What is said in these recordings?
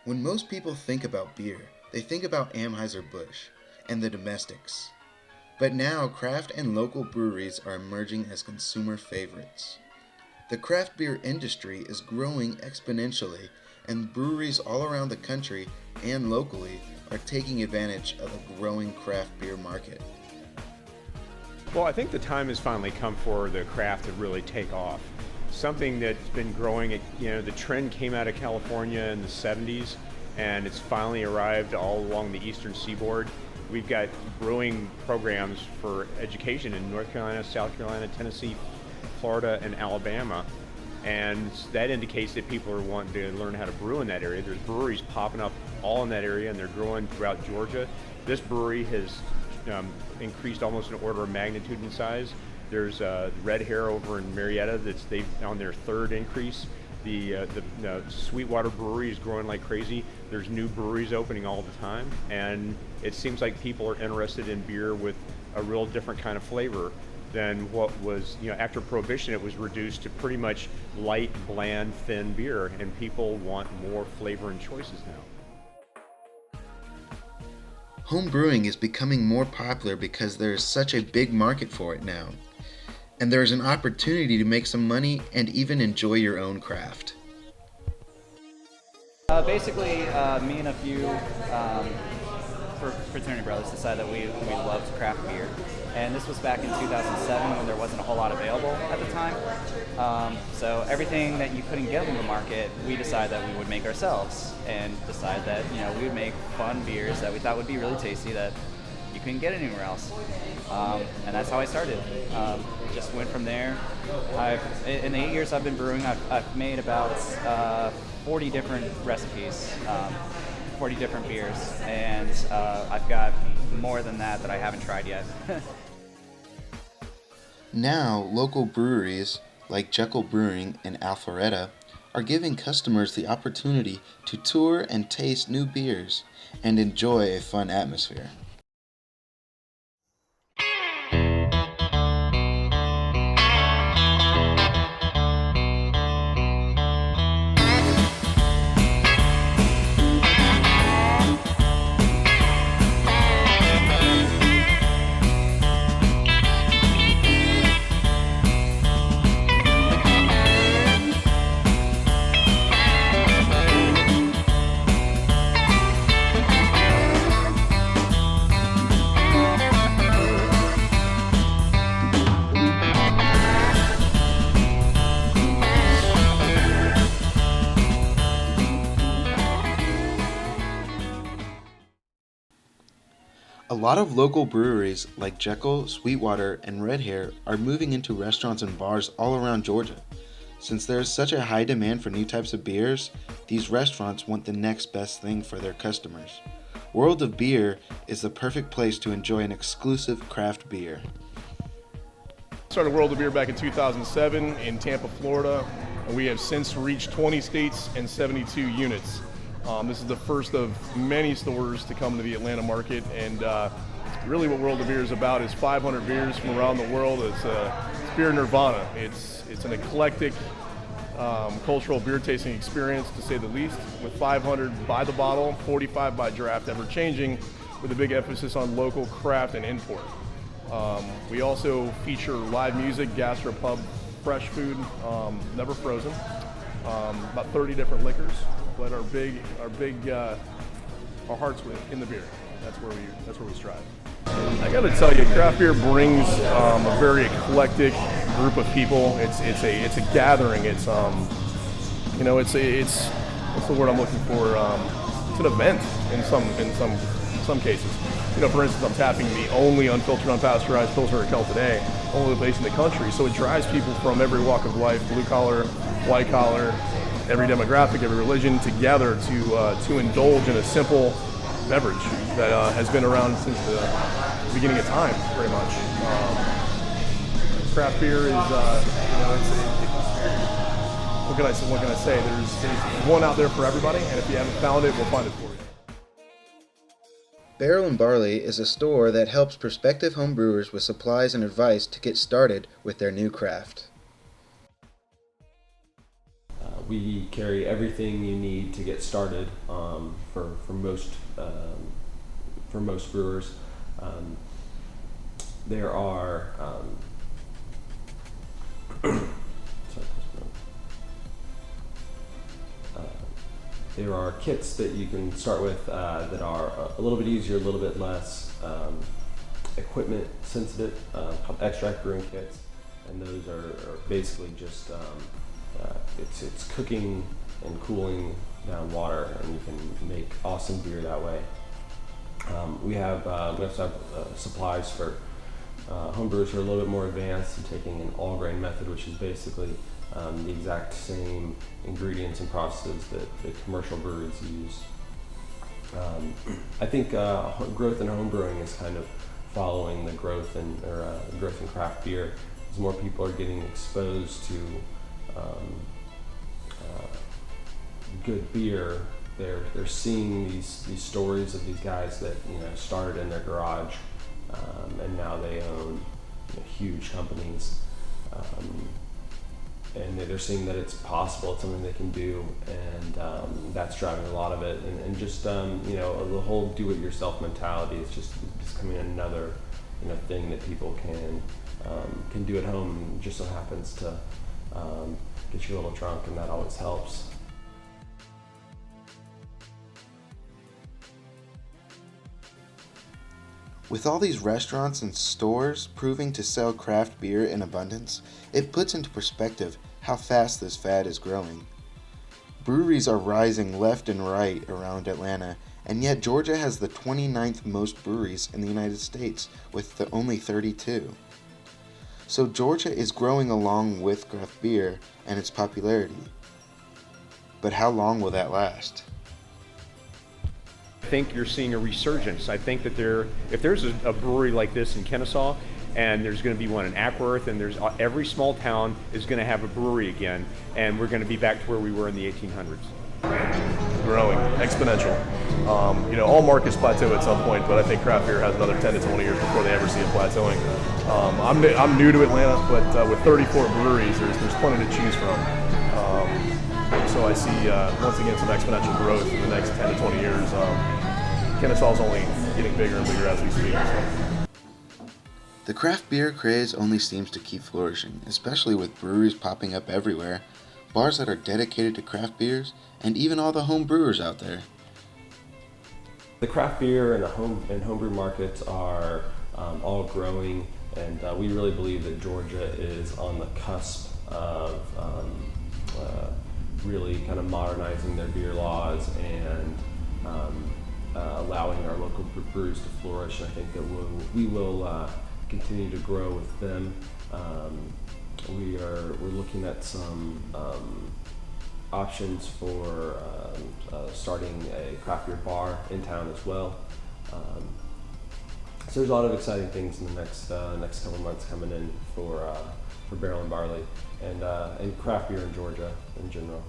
When most people think about beer, they think about Anheuser-Busch and the domestics. But now, craft and local breweries are emerging as consumer favorites. The craft beer industry is growing exponentially, and breweries all around the country and locally are taking advantage of a growing craft beer market. Well, I think the time has finally come for the craft to really take off. Something that's been growing, the trend came out of California in the 70s, and it's finally arrived all along the eastern seaboard. We've got brewing programs for education in North Carolina, South Carolina, Tennessee, Florida, and Alabama. And that indicates that people are wanting to learn how to brew in that area. There's breweries popping up all in that area, and they're growing throughout Georgia. This brewery has increased almost an order of magnitude in size. There's Red Hare over in Marietta they've on their third increase. The Sweetwater Brewery is growing like crazy. There's new breweries opening all the time, and it seems like people are interested in beer with a real different kind of flavor than what was, after Prohibition, it was reduced to pretty much light, bland, thin beer, and people want more flavor and choices now. Home brewing is becoming more popular because there is such a big market for it now, and there is an opportunity to make some money and even enjoy your own craft. Basically, me and a few fraternity brothers decided that we loved craft beer. And this was back in 2007 when there wasn't a whole lot available at the time. So everything that you couldn't get on the market, we decided that we would make ourselves, and decided that we would make fun beers that we thought would be really tasty that you couldn't get anywhere else. And that's how I started. Just went from there. In the 8 years I've been brewing, I've made about 40 different recipes, 40 different beers, and I've got more than that I haven't tried yet. Now, local breweries like Jekyll Brewing in Alpharetta are giving customers the opportunity to tour and taste new beers and enjoy a fun atmosphere. A lot of local breweries like Jekyll, Sweetwater, and Red Hare are moving into restaurants and bars all around Georgia. Since there is such a high demand for new types of beers, these restaurants want the next best thing for their customers. World of Beer is the perfect place to enjoy an exclusive craft beer. Started World of Beer back in 2007 in Tampa, Florida, and we have since reached 20 states and 72 units. This is the first of many stores to come to the Atlanta market, and really what World of Beer is about is 500 beers from around the world. It's beer nirvana. It's an eclectic cultural beer tasting experience, to say the least, with 500 by the bottle, 45 by draft, ever changing, with a big emphasis on local craft and import. We also feature live music, gastropub, fresh food, never frozen, about 30 different liquors. But our hearts in the beer. That's where we strive. I got to tell you, craft beer brings a very eclectic group of people. It's a gathering. It's what's the word I'm looking for? It's an event in some cases. For instance, I'm tapping the only unfiltered, unpasteurized Pilsner Urquell today, only place in the country. So it drives people from every walk of life, blue collar, white collar, every demographic, every religion, together to indulge in a simple beverage that has been around since the beginning of time, pretty much. Craft beer is, what can I say? There's one out there for everybody, and if you haven't found it, we'll find it for you. Barrel and Barley is a store that helps prospective home brewers with supplies and advice to get started with their new craft. we carry everything you need to get started for most brewers. There are there are kits that you can start with that are a little bit easier, a little bit less equipment sensitive, called extract brewing kits, and those are basically just it's cooking and cooling down water, and you can make awesome beer that way. We also have supplies for homebrewers who are a little bit more advanced and taking an all grain method, which is basically the exact same ingredients and processes that the commercial breweries use. I think growth in homebrewing is kind of following the growth in craft beer. As more people are getting exposed to good beer, they're seeing these stories of these guys that started in their garage, and now they own huge companies. And they're seeing that it's possible, it's something they can do, and that's driving a lot of it. And just the whole do-it-yourself mentality is just becoming another thing that people can do at home. It just so happens to get you a little drunk, and that always helps. With all these restaurants and stores proving to sell craft beer in abundance, it puts into perspective how fast this fad is growing. Breweries are rising left and right around Atlanta, and yet Georgia has the 29th most breweries in the United States, with only 32. So Georgia is growing along with craft beer and its popularity. But how long will that last? I think you're seeing a resurgence. I think that if there's a brewery like this in Kennesaw, and there's going to be one in Ackworth, and every small town is going to have a brewery again, and we're going to be back to where we were in the 1800s. Growing, exponential. All markets plateau at some point, but I think craft beer has another 10 to 20 years before they ever see it plateauing. I'm new to Atlanta, but with 34 breweries, there's plenty to choose from. So I see, once again, some exponential growth in the next 10 to 20 years. Kennesaw's only getting bigger and bigger as we speak. The craft beer craze only seems to keep flourishing, especially with breweries popping up everywhere, bars that are dedicated to craft beers, and even all the home brewers out there. The craft beer and homebrew markets are all growing, and we really believe that Georgia is on the cusp of really kind of modernizing their beer laws and allowing our local breweries to flourish. And I think that we will continue to grow with them. We're looking at some options for starting a craft beer bar in town as well. So there's a lot of exciting things in the next couple months coming in for Barrel and Barley and craft beer in Georgia in general.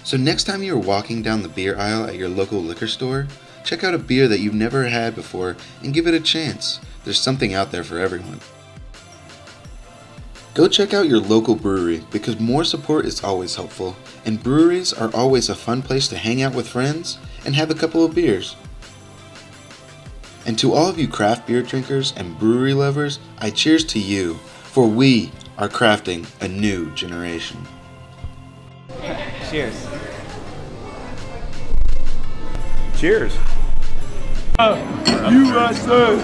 So next time you're walking down the beer aisle at your local liquor store, check out a beer that you've never had before and give it a chance. There's something out there for everyone. Go check out your local brewery, because more support is always helpful, and breweries are always a fun place to hang out with friends and have a couple of beers. And to all of you craft beer drinkers and brewery lovers, I cheers to you, for we are crafting a new generation. Cheers. Cheers. USA!